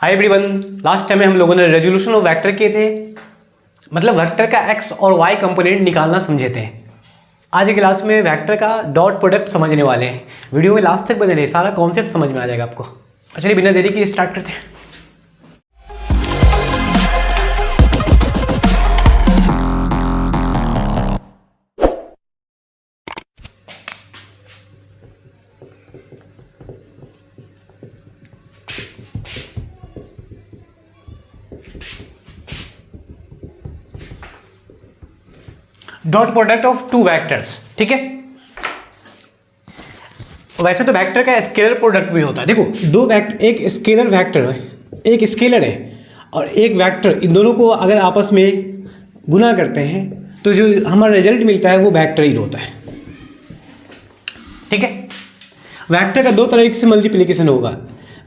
Hi everyone, last time में हम लोगों ने रेजोल्यूशन ऑफ वेक्टर किए थे, मतलब वेक्टर का एक्स और वाई कंपोनेंट निकालना समझे थे। आज की क्लास में वेक्टर का डॉट प्रोडक्ट समझने वाले हैं। वीडियो में लास्ट तक बने रहिए, सारा कॉन्सेप्ट समझ में आ जाएगा आपको। चलिए बिना देरी के स्टार्ट करते हैं। Dot product of two vectors, ठीक है। वैसे तो वेक्टर का स्केलर प्रोडक्ट भी होता है। देखो, दो वेक्टर, एक स्केलर वेक्टर है, एक स्केलर है और एक वेक्टर, इन दोनों को अगर आपस में गुना करते हैं तो जो हमारा रिजल्ट मिलता है वो वेक्टर ही होता है, ठीक है। वेक्टर का दो तरीके से मल्टीप्लिकेशन होगा।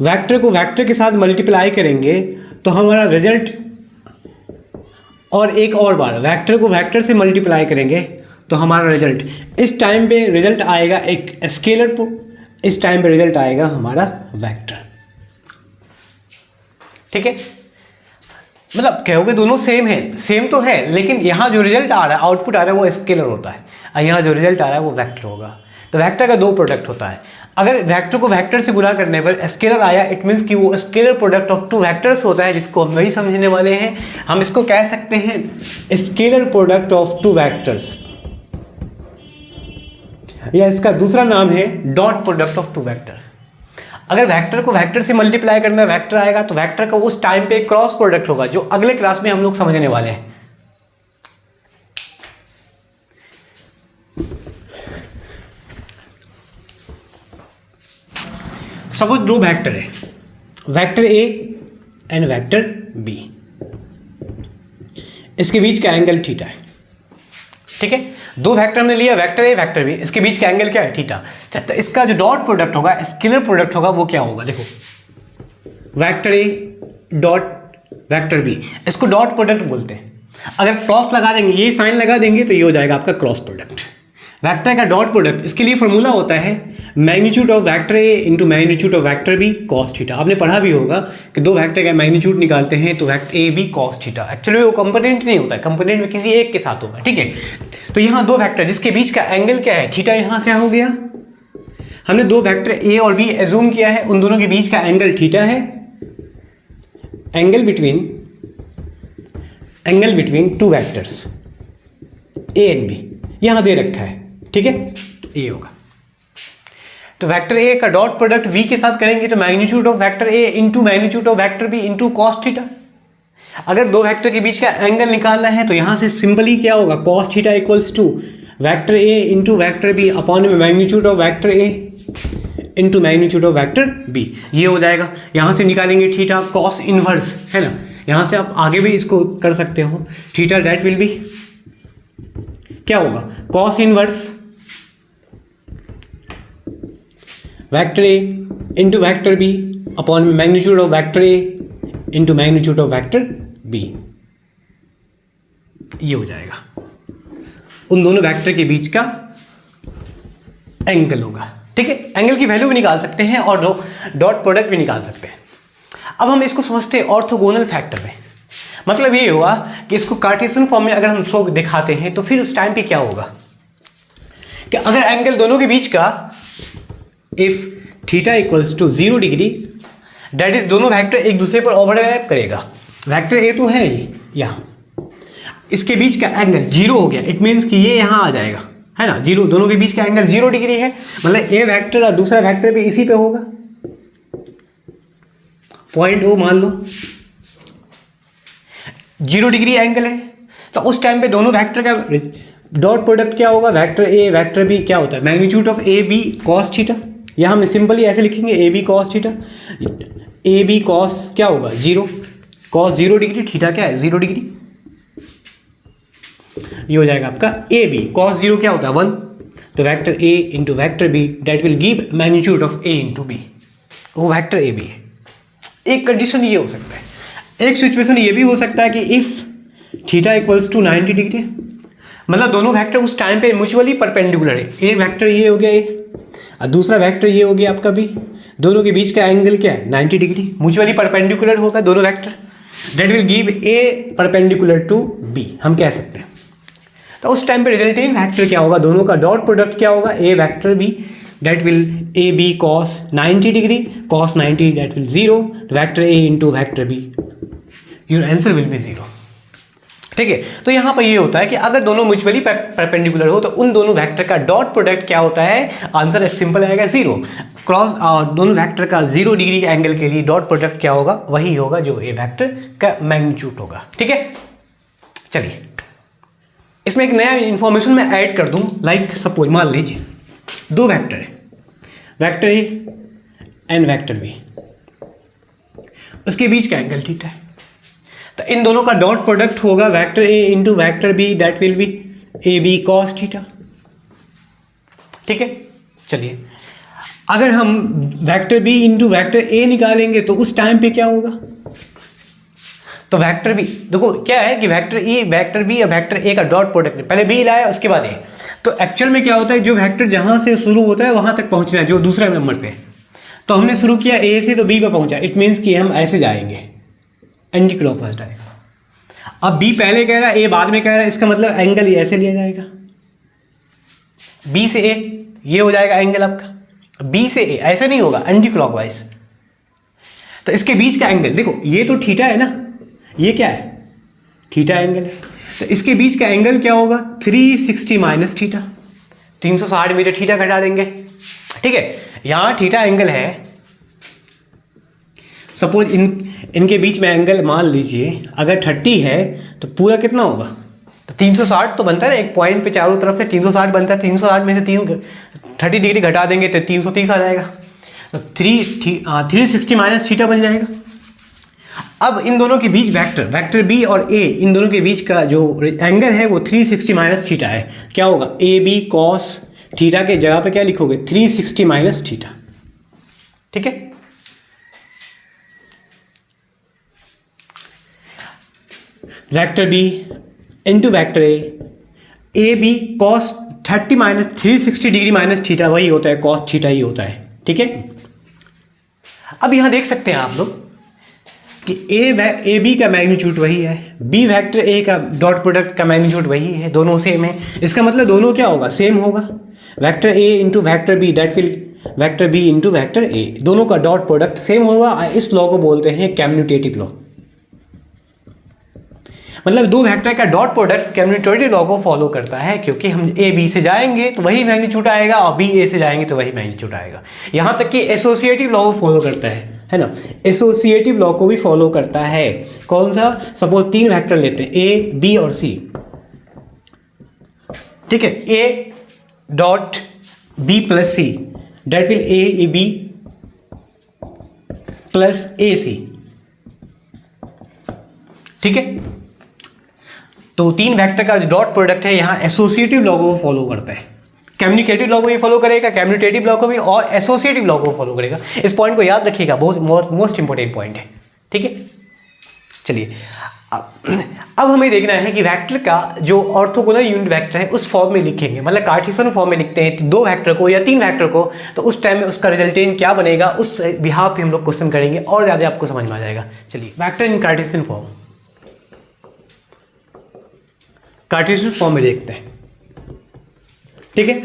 वेक्टर को वेक्टर के साथ मल्टीप्लाई करेंगे तो हमारा रिजल्ट, और एक और बार वेक्टर को वेक्टर से मल्टीप्लाई करेंगे तो हमारा रिजल्ट, इस टाइम पे रिजल्ट आएगा एक स्केलर, इस टाइम पे रिजल्ट आएगा हमारा वेक्टर, ठीक है। मतलब कहोगे दोनों सेम है, सेम तो है, लेकिन यहाँ जो रिजल्ट आ रहा है, आउटपुट आ रहा है वो स्केलर होता है और यहाँ जो रिजल्ट आ रहा है वो वेक्टर होगा। तो वेक्टर का दो प्रोडक्ट होता है। अगर वेक्टर को वेक्टर से गुणा करने पर स्केलर आया, इट मीन्स कि वो scalar product of two vectors होता है, जिसको हम वही समझने वाले हैं। हम इसको कह सकते हैं scalar product of two vectors, या इसका दूसरा नाम है dot product of two vector. अगर वेक्टर को वेक्टर से मल्टीप्लाई करना वेक्टर आएगा तो वेक्टर का उस टाइम पे क्रॉस प्रोडक्ट होगा, जो अगले क्लास में हम लोग समझने वाले हैं। सपोज दो वेक्टर है, vector A and vector B, इसके बीच का एंगल थीटा है, ठीक है। दो वेक्टर हमने लिया, वेक्टर ए वेक्टर बी, इसके बीच का एंगल क्या है? थीटा। तो इसका जो डॉट प्रोडक्ट होगा, स्केलर प्रोडक्ट होगा, वो क्या होगा? देखो, vector A dot vector B, इसको डॉट प्रोडक्ट बोलते हैं। अगर क्रॉस लगा देंगे, ये साइन लगा देंगे तो ये हो जाएगा आपका क्रॉस प्रोडक्ट। वेक्टर का डॉट प्रोडक्ट, इसके लिए फॉर्मूला होता है magnitude of vector A into magnitude of vector B cos theta. आपने पढ़ा भी होगा कि दो वेक्टर का मैग्नीट्यूड निकालते हैं तो vector A B cos theta. Actually वो कंपोनेंट नहीं होता है, कंपोनेंट में किसी एक के साथ होगा, ठीक है। तो यहाँ दो वेक्टर जिसके बीच का एंगल क्या है? थीटा। यहाँ क्या हो गया? हमने दो वेक्टर ए और बी एज्यूम किया है, उन दोनों के बीच का एंगल थीटा है। Angle between two vectors A and B यहाँ दे रखा है, ठीक है, ये होगा। तो वेक्टर ए का डॉट प्रोडक्ट वी के साथ करेंगे तो magnitude of vector A into magnitude of vector B into cos theta. अगर दो वेक्टर के बीच का एंगल निकालना है तो यहाँ से सिंपली क्या होगा? Cos theta equals to vector A into vector B upon में magnitude of vector A into magnitude of vector B, ये हो जाएगा। यहाँ से निकालेंगे थीटा कॉस इनवर्स, है ना। यहाँ से आप आगे भी इसको कर सकते हो। थीटा डेट विल बी क्या होगा? Cos inverse vector A into vector B upon magnitude of vector A into magnitude of vector B, ये हो जाएगा। उन दोनों वेक्टर के बीच का एंगल होगा, ठीक है। एंगल की वैल्यू भी निकाल सकते हैं और डॉट प्रोडक्ट भी निकाल सकते हैं। अब हम इसको समझते हैं ऑर्थोगोनल फैक्टर में। मतलब ये हुआ कि इसको कार्टेशियन फॉर्म में अगर हम इसको दिखाते हैं तो फिर उस टाइम पे क्या होगा कि अगर एंगल दोनों के बीच का, if theta equals to 0 degree, that is दोनों वेक्टर एक दूसरे पर ओवरलैप करेगा। वेक्टर ए तो है ही यहाँ, इसके बीच का एंगल 0 हो गया, इट मीन्स कि ये यहाँ आ जाएगा, है ना। 0, दोनों के बीच का एंगल 0 डिग्री है, मतलब ए वेक्टर और दूसरा वेक्टर भी इसी पे होगा। पॉइंट ओ मान लो 0 डिग्री एंगल है, तो उस टाइम पे दोनों वेक्टर का डॉट प्रोडक्ट क्या होगा? वेक्टर ए वेक्टर बी क्या होता है? Magnitude of A B cos theta. यहाँ हम सिंपली ऐसे लिखेंगे A B cos theta. A B cos क्या होगा? 0, कॉस 0 डिग्री, थीटा क्या है? 0 डिग्री। ये हो जाएगा आपका ए बी कॉस 0 क्या होता है? 1। तो vector A into vector B that will give magnitude of A into B, वो वेक्टर ए बी है। एक कंडीशन ये हो सकता है। एक सिचुएशन ये भी हो सकता है कि if theta equals to 90 degree, मतलब दोनों वेक्टर उस टाइम पे म्यूचुअली परपेंडिकुलर है। ए वेक्टर ये हो गया ए, और दूसरा वेक्टर ये हो गया आपका बी। दोनों के बीच का एंगल क्या है 90 डिग्री, म्यूचुअली परपेंडिकुलर होगा दोनों vector, that will give A perpendicular to B, हम कह सकते हैं। तो उस टाइम पे रिजल्टेंट वेक्टर क्या होगा, दोनों का डॉट प्रोडक्ट क्या होगा, A vector B that will A B cos 90 degree, cos 90 that will 0, vector A into vector B, your answer will be 0। ठीक है, तो यहाँ पर ये होता है कि अगर दोनों म्यूचुअली परपेंडिकुलर हो तो उन दोनों वेक्टर का डॉट प्रोडक्ट क्या होता है, आंसर सिंपल आएगा 0। क्रॉस दोनों वेक्टर का 0 डिग्री के एंगल के लिए डॉट प्रोडक्ट क्या होगा, वही होगा जो ए वेक्टर का मैग्नीट्यूड होगा। ठीक है, चलिए इसमें एक नया इंफॉर्मेशन मैं ऐड कर दूं, लाइक सपोज मान लीजिए दो वेक्टर है, vector A and vector B, उसके बीच का एंगल थीटा है, तो इन दोनों का डॉट प्रोडक्ट होगा vector A into vector B that will be A B cos theta. ठीक है, चलिए अगर हम vector B into vector A निकालेंगे तो उस टाइम पे क्या होगा, तो वेक्टर बी देखो क्या है कि वेक्टर ए वेक्टर बी या वेक्टर ए का डॉट प्रोडक्ट, पहले बी लाया उसके बाद ए, तो एक्चुअल में क्या होता है जो वेक्टर जहां से शुरू होता है वहां तक पहुंचना है, जो दूसरा नंबर पे, तो हमने शुरू किया ए से तो बी पे पहुंचा, इट मीन्स कि हम ऐसे जाएंगे एंटी क्लॉकवाइज डायरेक्शन। अब बी पहले कह रहा है ए बाद में कह रहा है, इसका मतलब एंगल ये ऐसे लिया जाएगा, बी से ए ये हो जाएगा एंगल आपका, बी से ए ऐसे नहीं होगा एंटी क्लॉकवाइज। तो इसके बीच का एंगल देखो, ये तो थीटा है ना, ये क्या है थीटा एंगल है, तो इसके बीच का एंगल क्या होगा 360 माइनस थीटा, 360 मीटर थीटा घटा देंगे। ठीक है, यहां थीटा एंगल है, सपोज इनके बीच में एंगल मान लीजिए अगर 30 है तो पूरा कितना होगा, तो 360 तो बनता है ना, एक पॉइंट पे चारों तरफ से 360 बनता है, 360 में से 30 डिग्री घटा देंगे तो 330 आ जाएगा, तो 360 माइनस थीटा बन जाएगा। अब इन दोनों के बीच वेक्टर बी और ए, इन दोनों के बीच का जो एंगल है वो 360 माइनस थीटा है, क्या होगा ए बी कॉस थीटा के जगह पे क्या लिखोगे 360 माइनस थीटा। ठीक है, vector B into vector A B cos 30 minus 360 degree minus theta वही होता है, कॉस थीटा ही होता है। ठीक है, अब यहां देख सकते हैं आप लोग कि ए बी का मैग्नीट्यूड वही है, बी वेक्टर ए का डॉट प्रोडक्ट का मैग्नीट्यूड वही है, दोनों सेम है, इसका मतलब दोनों क्या होगा सेम होगा, vector A into vector B that will vector B into vector A, दोनों का डॉट प्रोडक्ट सेम होगा। इस लॉ को बोलते हैं कम्यूटेटिव लॉ, मतलब दो वेक्टर का डॉट प्रोडक्ट कम्यूटेटिव लॉ को फॉलो करता है, क्योंकि हम ए बी से जाएंगे तो वही मैग्नीट्यूड आएगा और बी ए से जाएंगे तो वही मैग्नीट्यूड आएगा। यहां तक कि एसोसिएटिव लॉ को फॉलो करता है ना, एसोसिएटिव लॉ को भी फॉलो करता है। कौन सा, सपोज तीन वेक्टर लेते हैं ए बी और सी, ठीक है, A dot B plus C that will A B plus A C. ठीक है, तो तीन वेक्टर का जो डॉट प्रोडक्ट है यहाँ एसोसिएटिव लॉ को फॉलो करता है, कम्युनिकेटिव लॉ को भी फॉलो करेगा, कम्यूटेटिव लॉ को भी, और एसोसिएटिव लॉ को फॉलो करेगा। इस पॉइंट को याद रखिएगा, बहुत मोस्ट इंपॉर्टेंट पॉइंट है। ठीक है, चलिए अब हमें देखना है कि वेक्टर का जो ऑर्थोगोनल यूनिट वेक्टर है उस फॉर्म में लिखेंगे, मतलब कार्टेशियन फॉर्म में लिखते हैं दो वेक्टर को या तीन वेक्टर को, तो उस टाइम में उसका रिजल्टेंट क्या बनेगा उस बिहाफ पे हम लोग क्वेश्चन करेंगे और ज़्यादा आपको समझ में आ जाएगा। चलिए वेक्टर इन कार्टेशियन फॉर्म, कार्टेशियन फॉर्म में देखते हैं। ठीक है,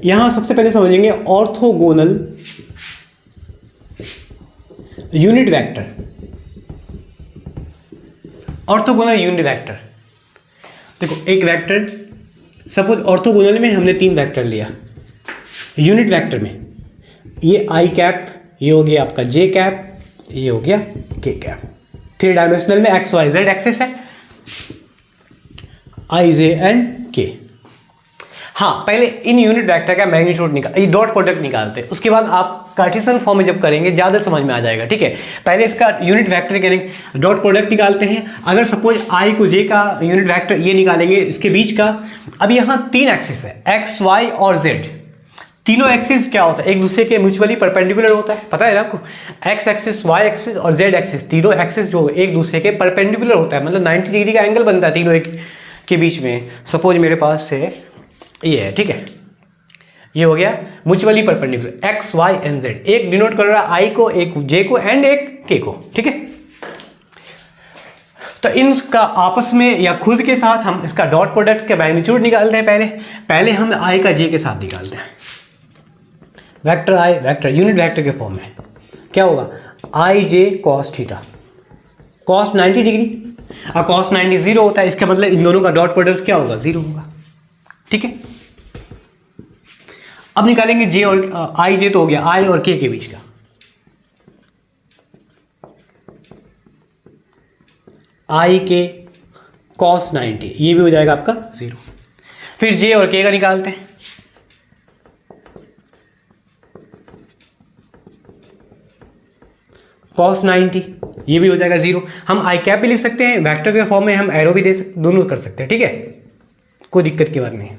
यहां सबसे पहले समझेंगे orthogonal unit vector. Orthogonal unit vector देखो, एक वेक्टर सपोज ऑर्थोगोनल में हमने तीन वेक्टर लिया, यूनिट वेक्टर में ये आई कैप, ये हो गया आपका जे कैप, ये हो गया के कैप। थ्री डायमेंशनल में एक्स वाई जेड एक्सिस है, आई जे एंड के। हाँ, पहले इन यूनिट वेक्टर का मैग्नीट्यूड निकाल, डॉट प्रोडक्ट निकालते हैं, उसके बाद आप कार्टेशियन फॉर्म में जब करेंगे ज़्यादा समझ में आ जाएगा। ठीक है, पहले इसका यूनिट वेक्टर के डॉट प्रोडक्ट निकालते हैं। अगर सपोज आई को जे का यूनिट वेक्टर ये निकालेंगे, इसके बीच का, अब यहाँ तीन एक्सिस है एक्स वाई और जेड, तीनों एक्सिस क्या होता है एक दूसरे के म्यूचुअली परपेंडिकुलर होता है, पता है ना आपको, एक्स एक्सिस वाई एक्सिस और जेड एक्सिस, तीनों एक्सिस जो एक दूसरे के परपेंडिकुलर होता है, मतलब 90 डिग्री का एंगल बनता है तीनों एक के बीच में। सपोज मेरे पास से ये है, ठीक है, ये हो गया mutually perpendicular X Y and Z, एक डिनोट कर रहा है आई को, एक जे को एंड एक के को, ठीक है। तो इनका आपस में या खुद के साथ हम इसका डॉट प्रोडक्ट के मैग्नीट्यूड निकालते हैं। पहले हम आई का जे के साथ निकालते हैं, वेक्टर आई वेक्टर यूनिट वेक्टर के फॉर्म में क्या होगा, आई जे कॉस थीटा, कॉस 90 डिग्री और कॉस 90 जीरो होता है, इसका मतलब इन दोनों का डॉट प्रोडक्ट क्या होगा, जीरो होगा, ठीक है। अब निकालेंगे जे और आई, जे तो हो गया आई और के बीच का, आई के कॉस 90 ये भी हो जाएगा आपका जीरो। फिर जे और के का निकालते हैं, कॉस 90 ये भी हो जाएगा जीरो। हम आई कैप भी लिख सकते हैं, वेक्टर के फॉर्म में हम एरो भी दे सकते, दोनों कर सकते हैं, ठीक है, कोई दिक्कत की बात नहीं।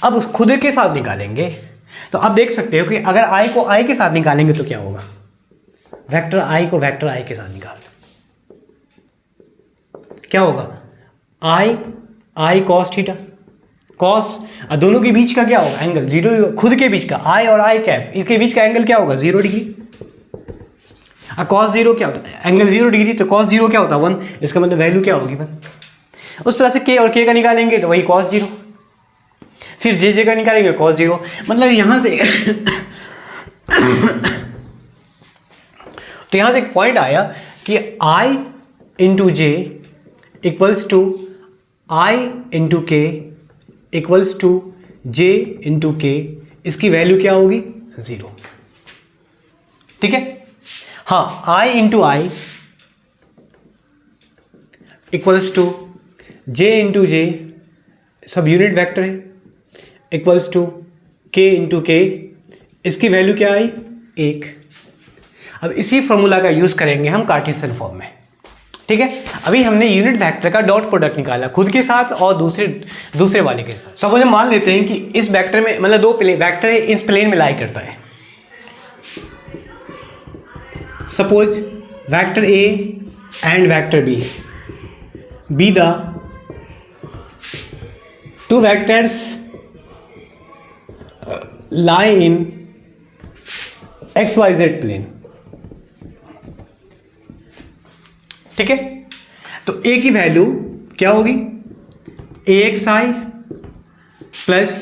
अब उस खुद के साथ निकालेंगे तो अब देख सकते हो कि अगर आई को आई के साथ निकालेंगे तो क्या होगा, वेक्टर आई को वेक्टर आई के साथ निकाल क्या होगा, आई कॉस थीटा, कॉस दोनों के बीच का क्या होगा एंगल जीरो, खुद के बीच का आई और आई कैप इसके बीच का एंगल क्या होगा 0 डिग्री। कॉस जीरो क्या होता है, एंगल 0 डिग्री, तो कॉस जीरो क्या होता है 1, इसका मतलब वैल्यू क्या होगी 1। उस तरह से के और के का निकालेंगे तो वही कॉस जीरो, फिर जे का निकालेंगे कॉस जीरो, मतलब यहां से तो यहां से एक पॉइंट आया कि I into J equals to I into K equals to J into K, इसकी वैल्यू क्या होगी 0, ठीक है। हाँ, I into I equals to J into J, सब यूनिट वेक्टर है, equals to K into K, इसकी वैल्यू क्या आई 1। अब इसी फॉर्मूला का यूज करेंगे हम कार्टेशियन फॉर्म में, ठीक है। अभी हमने यूनिट वेक्टर का डॉट प्रोडक्ट निकाला खुद के साथ और दूसरे वाले के साथ। सपोज हम मान लेते हैं कि इस वेक्टर में मतलब दो वेक्टर है, इस प्लेन में लाई करता है। Suppose vector A and vector B the two vectors lie in XYZ plane, ठीक है। तो ए की वैल्यू क्या होगी, AXI plus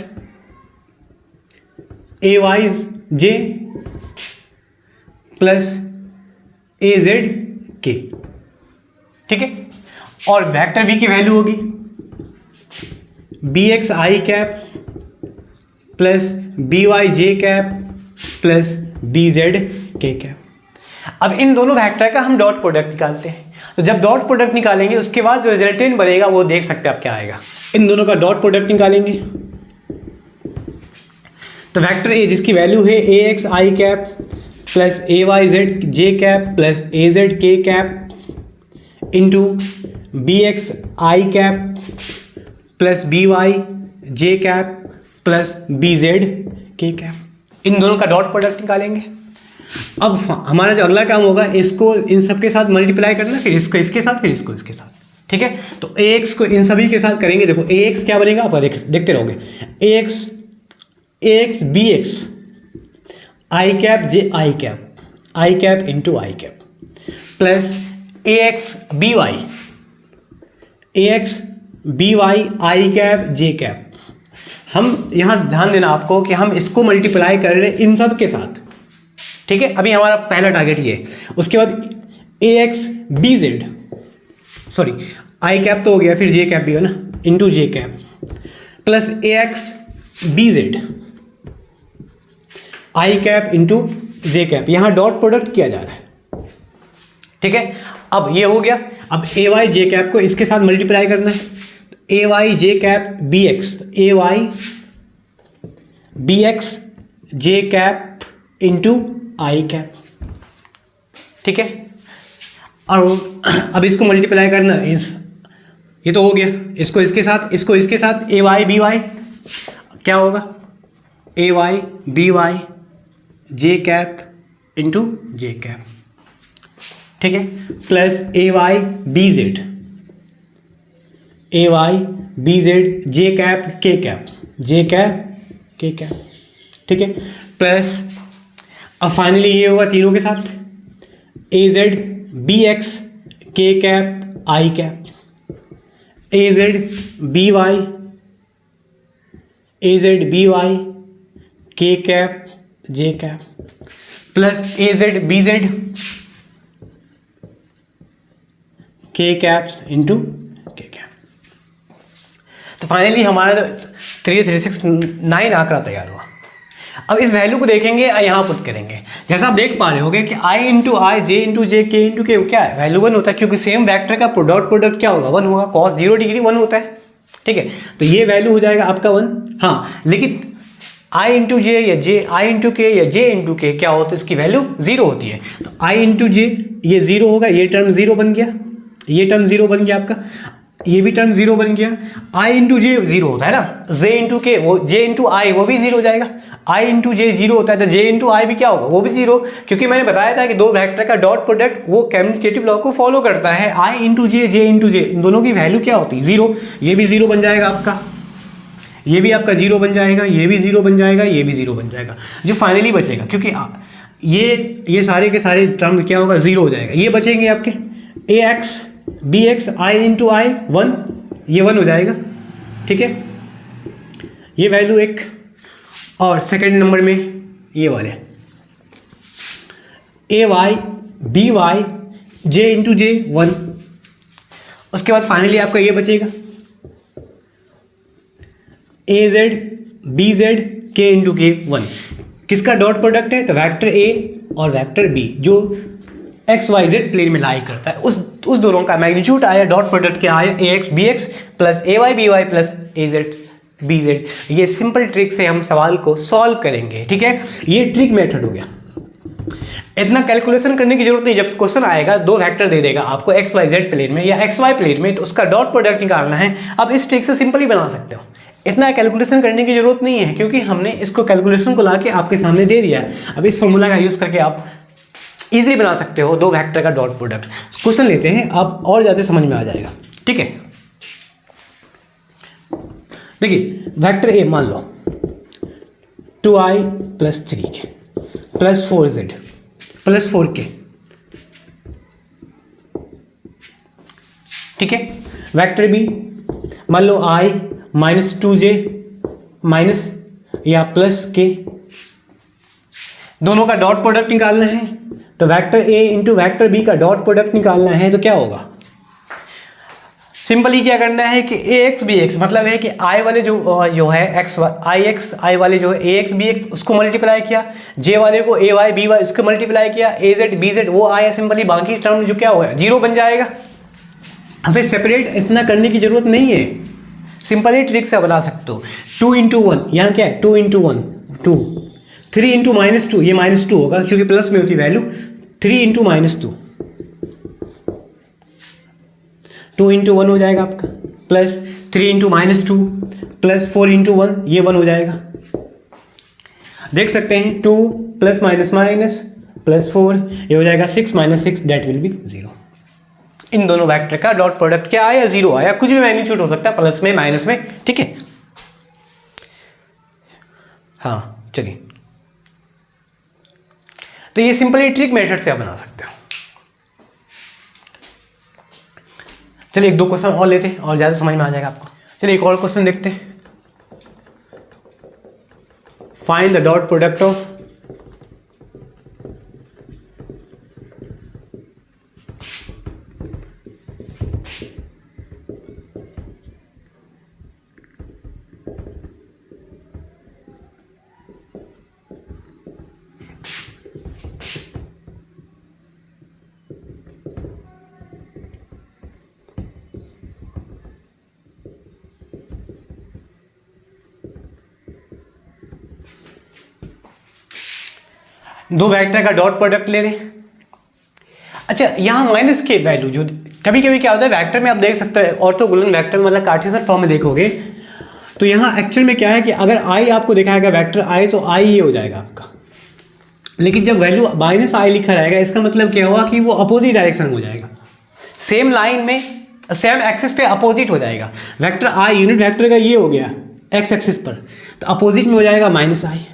AYJ plus AZK, ठीक है। और वेक्टर बी की वैल्यू होगी BXI cap plus BYJ cap plus BZK cap. अब इन दोनों वेक्टर का हम डॉट प्रोडक्ट निकालते हैं। तो जब डॉट प्रोडक्ट निकालेंगे उसके बाद जो रिजल्टेंट बनेगा वो देख सकते हैं आप क्या आएगा। इन दोनों का डॉट प्रोडक्ट निकालेंगे तो वेक्टर ए जिसकी वैल्यू है AXI cap plus AYJ cap plus AZK cap into BXI cap plus BYJ cap plus BZK cap, इन दोनों का डॉट प्रोडक्ट निकालेंगे। अब हमारा जो अगला काम होगा इसको इन सब के साथ मल्टीप्लाई करना, फिर इसको इसके साथ, फिर इसको इसके साथ, ठीक है। तो AX को इन सभी के साथ करेंगे। देखो AX क्या बनेगा आप देखते रहोगे, AX BX I cap J I cap into I cap plus AX BY I cap J cap. हम यहाँ ध्यान देना आपको कि हम इसको मल्टीप्लाई कर रहे हैं इन सब के साथ, ठीक है। अभी हमारा पहला टारगेट ये है। उसके बाद AX BZ, sorry I cap तो हो गया, फिर जे कैप भी है ना, इंटू जे कैप प्लस AX BZ आई कैप इंटू जे कैप। यहाँ डॉट प्रोडक्ट किया जा रहा है, ठीक है। अब ये हो गया। अब AYJ कैप को इसके साथ मल्टीप्लाई करना है, AYJ cap BX, AY BX J cap into I cap, ठीक है। और अब इसको मल्टीप्लाई करना, ये तो हो गया। इसको इसके साथ, इसको इसके साथ AY BY क्या होगा, AY BY J cap into J cap, ठीक है, प्लस AY BZ ए Y B Z J cap के कैप जे कैप के कैप, ठीक है, प्लस अब फाइनली ये होगा तीनों के साथ ए जेड बी एक्स के कैप आई कैप, ए जेड बी वाई के cap J cap, plus A Z B Z के कैप इंटू के कैप। तो फाइनली हमारा 3369 आंकड़ा तैयार हुआ। अब इस वैल्यू को देखेंगे और यहाँ पुट करेंगे। जैसा आप देख पा रहे होगे कि I into I J into जे के इंटू के क्या है, वैल्यू 1 होता है, क्योंकि सेम वेक्टर का प्रोडक्ट क्या होगा 1 होगा, कॉस 0 डिग्री 1 होता है, ठीक है। तो ये वैल्यू हो जाएगा आपका 1। हाँ, लेकिन आई इंटू जे या जे आई इंटू के या जे इंटू के क्या होता है, इसकी वैल्यू 0 होती है। तो आई इंटू जे ये 0 होगा, ये टर्म 0 बन गया, ये टर्म 0 बन गया आपका, ये भी टर्म 0 बन गया। आई इंटू जे 0 होता है ना, जे इंटू के वो जे इंटू आई वो भी 0 हो जाएगा, आई इंटू जे 0 होता है तो जे इंटू आई भी क्या होगा, वो भी 0, क्योंकि मैंने बताया था कि दो वेक्टर का डॉट प्रोडक्ट वो कम्युटेटिव लॉ को फॉलो करता है। आई इंटू जे इंटू जे इन दोनों की वैल्यू क्या होती है 0, ये भी 0 बन जाएगा आपका, ये भी आपका 0 बन जाएगा, ये भी 0 बन जाएगा, ये भी 0 बन जाएगा। जो फाइनली बचेगा, क्योंकि ये सारे के सारे टर्म क्या होगा 0 हो जाएगा, ये बचेंगे आपके ए एक्स बी एक्स आई इंटू आई 1, ये 1 हो जाएगा, ठीक है, ये वैल्यू एक। और सेकेंड नंबर में ये वाले ए वाई बी वाई जे इंटू जे 1, उसके बाद फाइनली आपका ये बचेगा ए जेड बी जेड के इंटू के 1। किसका डॉट प्रोडक्ट है, तो वेक्टर ए और वेक्टर बी जो एक्स वाई जेड प्लेन में लाई करता है, उस दोनों का मैग्नीट्यूड आया, डॉट प्रोडक्ट क्या आया, ए x B x plus A Y B Y plus A Z B Z. ये सिंपल ट्रिक से हम सवाल को सॉल्व करेंगे, ठीक है। ये ट्रिक मेथड हो गया, इतना कैलकुलेशन करने की जरूरत नहीं। जब क्वेश्चन आएगा दो वेक्टर दे देगा आपको एक्स वाई जेड प्लेन में या एक्स वाई प्लेन में, तो उसका डॉट प्रोडक्ट निकालना है। अब इस ट्रिक से सिंपली बना सकते हो, इतना कैलकुलेशन करने की जरूरत नहीं है, क्योंकि हमने इसको कैलकुलेशन को लाके आपके सामने दे दिया है। अब इस फॉर्मूला का यूज करके आप इजीली बना सकते हो दो वेक्टर का डॉट प्रोडक्ट। क्वेश्चन लेते हैं, आप और ज़्यादा समझ में आ जाएगा, ठीक है। देखिए वेक्टर ए मान लो 2i plus 3k plus 4z plus 4k, ठीक है। वेक्टर बी मान लो i माइनस 2j माइनस या प्लस k, दोनों का डॉट प्रोडक्ट निकालना है। तो vector A into vector B का डॉट प्रोडक्ट निकालना है, तो क्या होगा, सिंपली क्या करना है कि ए एक्स बी एक्स, मतलब है कि आई वाले जो है एक्स आई वाले जो है ए एक्स बी एक्स उसको मल्टीप्लाई किया, जे वाले को ए वाई बी वाई उसको मल्टीप्लाई किया, ए जेड बी जेड वो आया, सिंपली बाकी टर्म जो क्या होगा 0 बन जाएगा। हमें सेपरेट इतना करने की जरूरत नहीं है, सिंपली ट्रिक से बना सकते हो। 2 इंटू 1 यहाँ क्या है 2 इंटू 1 2, 3 इंटू माइनस 2 ये माइनस 2 होगा क्योंकि प्लस में होती वैल्यू, 3 इंटू माइनस 2 2 इंटू 1 हो जाएगा आपका, plus 3 into minus 2 plus 4 into 1 ये 1 हो जाएगा। देख सकते हैं 2 प्लस माइनस माइनस प्लस 4 ये हो जाएगा 6 माइनस 6 डेट विल बी 0। इन दोनों वेक्टर का डॉट प्रोडक्ट क्या आया 0 आया, कुछ भी मैग्नीट्यूड हो सकता है प्लस में माइनस में, ठीक है। हाँ चलिए, तो ये सिंपली ट्रिक मेथड से आप बना सकते हो। चलिए एक दो क्वेश्चन और लेते हैं और ज़्यादा समझ में आ जाएगा आपको। चलिए एक और क्वेश्चन देखते हैं। Find the dot product of दो वेक्टर का डॉट प्रोडक्ट ले रहे हैं। अच्छा यहाँ माइनस के वैल्यू जो कभी कभी क्या होता है वेक्टर में, आप देख सकते हैं ऑर्थोगोनल वेक्टर में, मतलब कार्टेशियन फॉर्म में देखोगे तो यहाँ एक्चुअल में क्या है कि अगर आई आपको दिखाएगा वेक्टर आई तो आई ये हो जाएगा आपका, लेकिन जब वैल्यू माइनस आई लिखा रहेगा इसका मतलब क्या हुआ कि वो अपोजिट डायरेक्शन हो जाएगा। सेम लाइन में सेम एक्सिस पे अपोजिट हो जाएगा। वेक्टर आई यूनिट वेक्टर का ये हो गया एक्स एक्सिस पर, तो अपोजिट में हो जाएगा माइनस आई।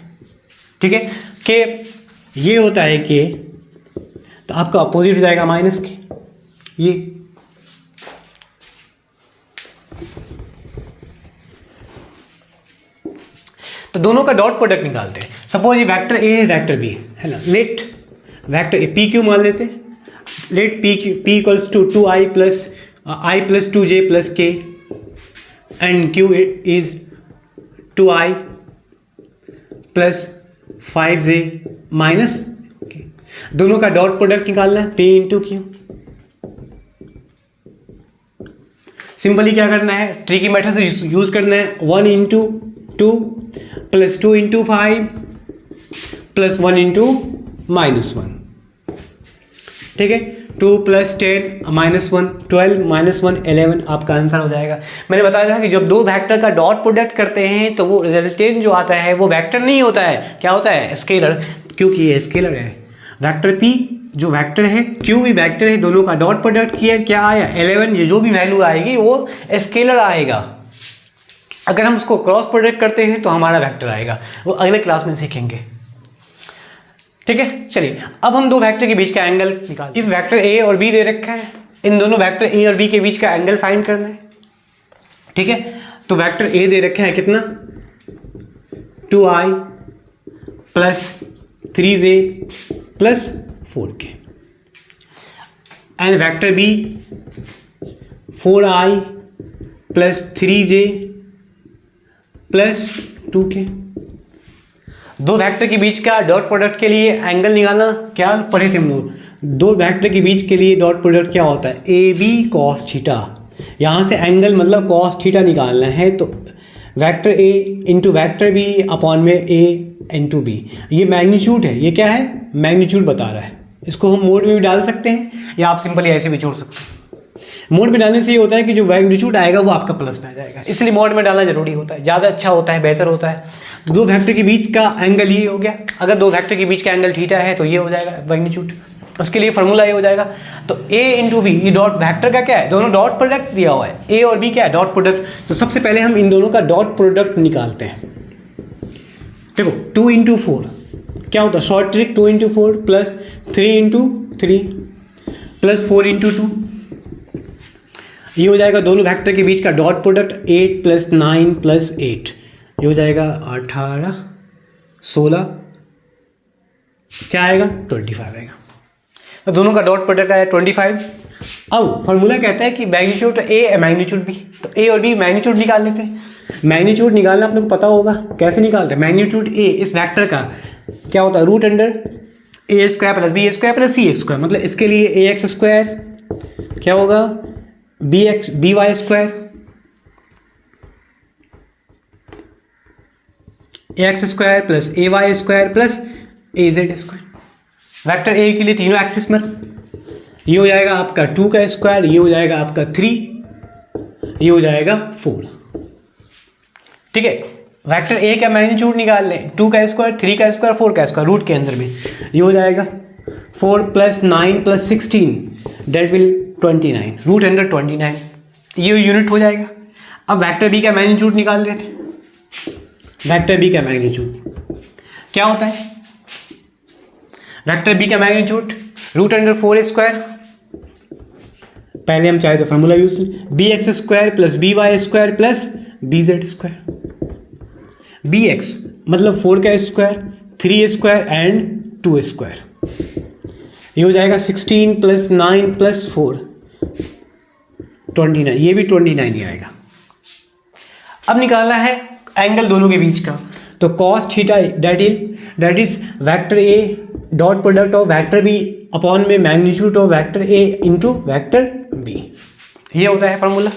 ठीक है, के ये होता है के, तो आपका अपोजिट हो जाएगा माइनस के। ये तो दोनों का डॉट प्रोडक्ट निकालते हैं। सपोज ये वेक्टर ए है, वेक्टर बी है ना। Let vector A P Q मान लेते हैं। Let P equals to 2i plus 2j plus K and Q is 2i plus 5j minus K. दोनों का डॉट प्रोडक्ट निकालना है, p इंटू क्यू। सिंपली क्या करना है, ट्री की मेथड से यूज करना है। 1 into 2 plus 2 into 5 plus 1 into -1। ठीक है, 2 प्लस 10 -1 12 -1 11 आपका आंसर हो जाएगा। मैंने बताया था कि जब दो वेक्टर का डॉट प्रोडक्ट करते हैं तो वो रिजल्टेंट जो आता है वो वेक्टर नहीं होता है, क्या होता है, स्केलर, क्योंकि ये स्केलर है। वेक्टर p जो वेक्टर है, q भी वेक्टर है, दोनों का डॉट प्रोडक्ट किया, क्या आया 11। ये जो भी वैल्यू आएगी वो स्केलर आएगा। अगर हम उसको क्रॉस प्रोडक्ट करते हैं तो हमारा वेक्टर आएगा, वो अगले क्लास में सीखेंगे। ठीक है, चलिए अब हम दो वेक्टर के बीच का एंगल निकाल। इफ वेक्टर ए और बी दे रखा है, इन दोनों वेक्टर ए और बी के बीच का एंगल फाइंड करना है। ठीक है, तो वेक्टर ए दे रखा है कितना, 2i plus 3j plus 4k and vector B 4i plus 3j plus 2k। दो वेक्टर के बीच का डॉट प्रोडक्ट के लिए एंगल निकालना, क्या पढ़े थे हम लोग, दो वेक्टर के बीच के लिए डॉट प्रोडक्ट क्या होता है, ए बी कॉस थीटा। यहाँ से एंगल मतलब कॉस थीटा निकालना है, तो vector A into vector B upon में ए इंटू बी। ये मैग्नीट्यूड है, ये क्या है, मैग्नीट्यूड बता रहा है। इसको हम मोड में भी डाल सकते हैं या आप सिंपली ऐसे भी जोड़ सकते हैं। मोड में डालने से ये होता है कि जो मैग्नीट्यूड आएगा वो आपका प्लस में आ जाएगा, इसलिए मोड में डालना जरूरी होता है, ज़्यादा अच्छा होता है, बेहतर होता है। तो दो वेक्टर के बीच का एंगल ये हो गया। अगर दो वेक्टर के बीच का एंगल थीटा है तो ये हो जाएगा मैग्नीट्यूड, उसके लिए फॉर्मूला ये हो जाएगा। तो a इंटू बी, ये डॉट वेक्टर का क्या है, दोनों डॉट प्रोडक्ट दिया हुआ है, a और b क्या है, डॉट प्रोडक्ट। तो सबसे पहले हम इन दोनों का डॉट प्रोडक्ट निकालते हैं। देखो 2 इंटू 4 क्या होता है, short trick, 2 into 4 plus 3 into 3 plus 4 into 2। ये हो जाएगा दोनों वेक्टर के बीच का डॉट प्रोडक्ट, 8 प्लस 9 प्लस 8, ये हो जाएगा 18 16, क्या आएगा 25 आएगा। तो दोनों का डॉट प्रोडक्ट आया 25। अब फॉर्मूला कहता है कि मैग्नीट्यूड ए मैग्नीट्यूड बी, तो ए और बी मैग्नीट्यूड निकाल लेते हैं। मैग्नीट्यूड निकालना आप लोग को पता होगा, कैसे निकालते हैं। मैग्नीट्यूड ए इस वेक्टर का क्या होता है, root under A square plus B square plus C X square. मतलब इसके लिए ए एक्स स्क्वायर क्या होगा, B Y square, A X square plus A Y square plus A Z square. Vector A के लिए तीनों एक्सिस में, ये हो जाएगा आपका 2 का स्क्वायर, ये हो जाएगा आपका 3, ये हो जाएगा 4। ठीक है, वेक्टर ए का मैग्नीट्यूड निकाल लें, 2 का स्क्वायर 3 का स्क्वायर 4 का स्क्वायर, रूट के अंदर में ये हो जाएगा 4 plus 9 plus 16 that will 29, root under 29, ये यूनिट हो जाएगा। अब वेक्टर बी का मैग्नीट्यूड निकाल लेते हैं। वेक्टर बी का मैग्नीट्यूड क्या होता है, वेक्टर बी का मैग्नीट्यूड रूट अंडर 4 स्क्वायर, पहले हम चाहे तो फॉर्मूला यूज करें, B X square plus B Y square plus B Z square. B X मतलब 4 का स्क्वायर 3 स्क्वायर एंड 2 स्क्वायर, ये हो जाएगा 16 प्लस 9 प्लस 4 29, ये भी 29 ही आएगा। अब निकालना है एंगल दोनों के बीच का, तो cos theta that is vector A dot product of vector B upon में magnitude of vector A into vector B, ये होता है फॉर्मूला।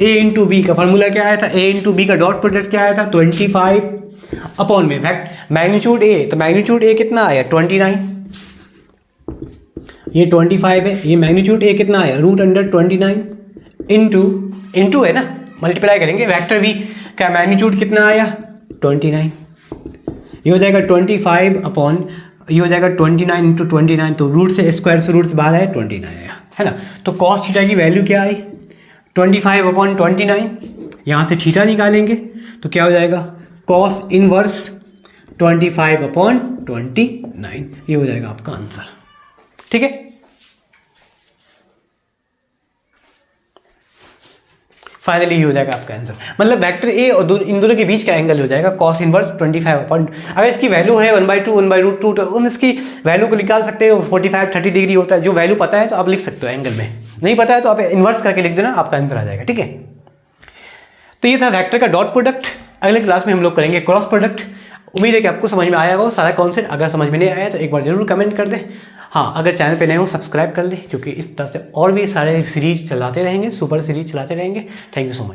ए इंटू बी का फॉर्मूला क्या आया था, ए इंटू बी का डॉट प्रोडक्ट क्या आया था 25 अपॉन में मैग्नीट्यूड ए, तो मैग्नीट्यूड ए कितना आया 29, ये 25 है, ये मैग्नीट्यूड ए कितना आया रूट अंडर 29 इंटू है ना, मल्टीप्लाई करेंगे। वेक्टर बी का मैग्नीट्यूड कितना आया 29, ये हो जाएगा 25 अपॉन, ये हो जाएगा 29 इंटू 29, तो रूट से स्क्वायर से रूट से बाहर आया 29 आया, है ना। तो कॉस थीटा की वैल्यू क्या आई 25/29, यहाँ से थीटा निकालेंगे तो क्या हो जाएगा कॉस इनवर्स 25/29, ये हो जाएगा आपका आंसर। ठीक है, फाइनली ये हो जाएगा आपका आंसर। मतलब वेक्टर ए और इन दोनों के बीच का एंगल हो जाएगा कॉस इनवर्स 25 अगर इसकी वैल्यू है 1/2 1/√2 तो हम इसकी वैल्यू को निकाल सकते हो, 45-30 डिग्री होता है। जो वैल्यू पता है तो आप लिख सकते हो एंगल में, नहीं पता है तो आप इन्वर्स करके लिख देना, आपका आंसर आ जाएगा। ठीक है, तो ये था वेक्टर का डॉट प्रोडक्ट। अगले क्लास में हम लोग करेंगे क्रॉस प्रोडक्ट। उम्मीद है कि आपको समझ में आया होगा सारा कॉन्सेप्ट। अगर समझ में नहीं आया तो एक बार जरूर कमेंट कर दें। हाँ, अगर चैनल पे नए हो सब्सक्राइब कर लें, क्योंकि इस तरह से और भी सारे सीरीज चलाते रहेंगे, सुपर सीरीज चलाते रहेंगे। Thank you so much.